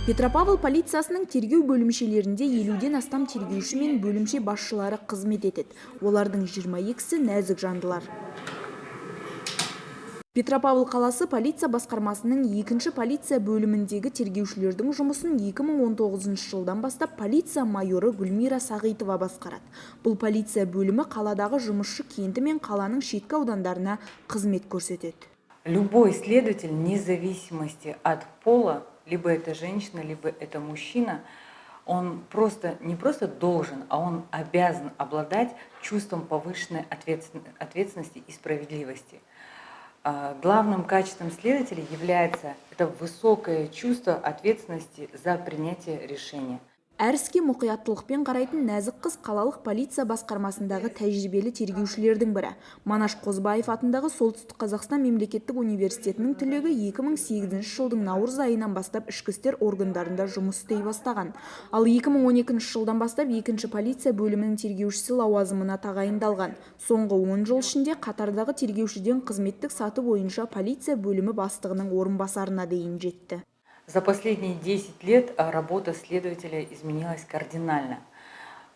Петропавл полициясының тергеу бөлімшелерінде 50-ден астам тергеуші мен бөлімше басшылары қызмет етеді. Олардың 22-сі нәзік жандылар. Петропавл қаласы полиция басқармасының 2-ші полиция бөліміндегі тергеушілердің жұмысын 2019 жылдан бастап полиция майоры Гүлмира Сағитова басқарады. Бұл полиция бөлімі қаладағы жұмысшы кенті мен қаланың шеткі аудандарына қызмет көрсетеді. Любой следователь, вне зависимости от пола, либо это женщина, либо это мужчина, он не просто должен, а он обязан обладать чувством повышенной ответственности и справедливости. Главным качеством следователя является это высокое чувство ответственности за принятие решения. Әріске мұқияттылықпен қарайтын нәзік қыз қалалық полиция басқармасындағы тәжірибелі тергеушілердің бірі. Манаш Қозбаев атындағы Солтүстік Қазақстан мемлекеттік университетінің түлегі 2008 жылдың наурыз айынан бастап ішкі істер органдарында жұмыс істей бастаған. Ал 2012 жылдан бастап 2-ші полиция бөлімінің тергеушісі лауазымына тағайындалған. Соңғы 10 жыл ішінде қатардағы тергеушіден қызметтік саты бойынша полиция бөлімі бастығының орынбасарына дейін жетті. За последние 10 лет работа следователя изменилась кардинально.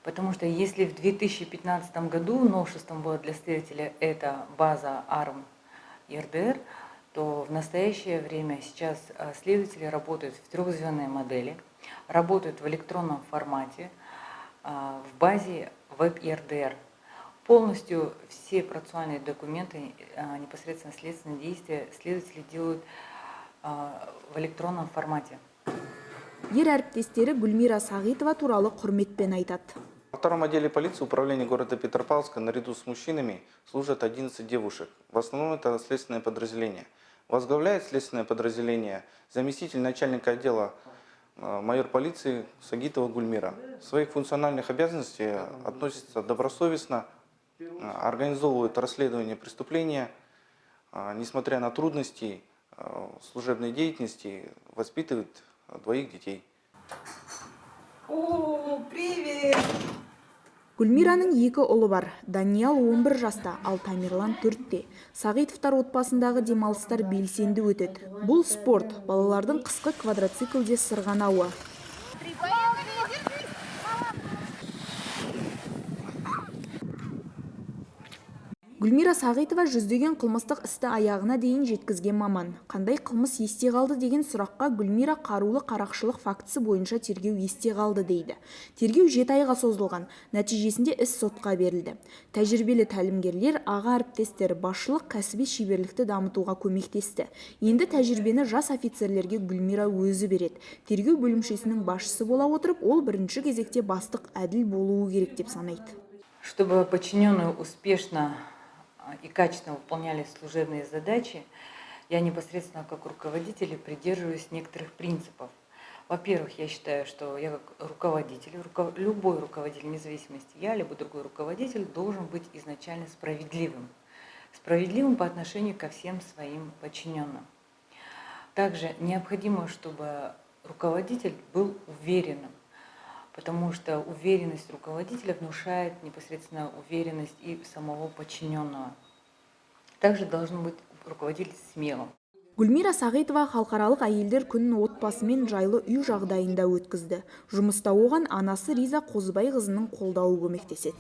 Потому что если в 2015 году новшеством было для следователя это база АРМ и РДР, то в настоящее время сейчас следователи работают в трехзвенной модели, работают в электронном формате, в базе веб и РДР. Полностью все процессуальные документы, непосредственно следственные действия следователи делают в электронном формате. Ер әріптестері Гүлмира Сағитова туралы құрметпен айтады. Во втором отделе полиции управления города Петропавловска наряду с мужчинами служат 11 девушек. В основном это следственное подразделение. Возглавляет следственное подразделение заместитель начальника отдела майор полиции Сагитова Гульмира. В своих функциональных обязанностях относится добросовестно, организовывает расследование преступления, несмотря на трудности служебной деятельности, воспитывает 2 детей. О, привет! Гүлмираның 2 ұлы бар. Даниял 11 жаста, ал Тамерлан 4-те. Сағитовтар отбасындағы демалыстар белсенді өтеді. Бұл спорт, балалардың қысқы квадроциклде сырғанауы. Гүлмира Сағитова жүздеген қылмыстық істі аяғына дейін жеткізген маман. Қандай қылмыс есте қалды деген сұраққа Гүлмира қарулы қарақшылық фактісі бойынша тергеу есте қалды дейді. Тергеу 7 айға созылған. Нәтижесінде іс сотқа берілді. Тәжірибелі тәлімгерлер, аға әріптестер басшылық кәсіби шеберлікті дамытуға көмектесті. Енді тәжірибені жас офицерлерге Гүлмира өзі береді. Тергеу бөлімшесінің басшысы бола отырып, ол бірінші кезекте бастық әділ болуы керек деп санайды. Чтобы подчиненные успешно и качественно выполняли служебные задачи, я непосредственно как руководитель придерживаюсь некоторых принципов. Во-первых, я считаю, что я как руководитель, любой руководитель, вне зависимости я, либо другой руководитель, должен быть изначально справедливым. Справедливым по отношению ко всем своим подчиненным. Также необходимо, чтобы руководитель был уверенным, потому что уверенность руководителя внушает непосредственно уверенность и самого подчиненного. Также должен быть руководитель смелым. Гүлмира Сағитова халықаралық әйелдер күнін отбасымен жайлы үй жағдайында өткізді. Жұмыста оған анасы Риза Қозыбай қызының қолдауы көмектеседі.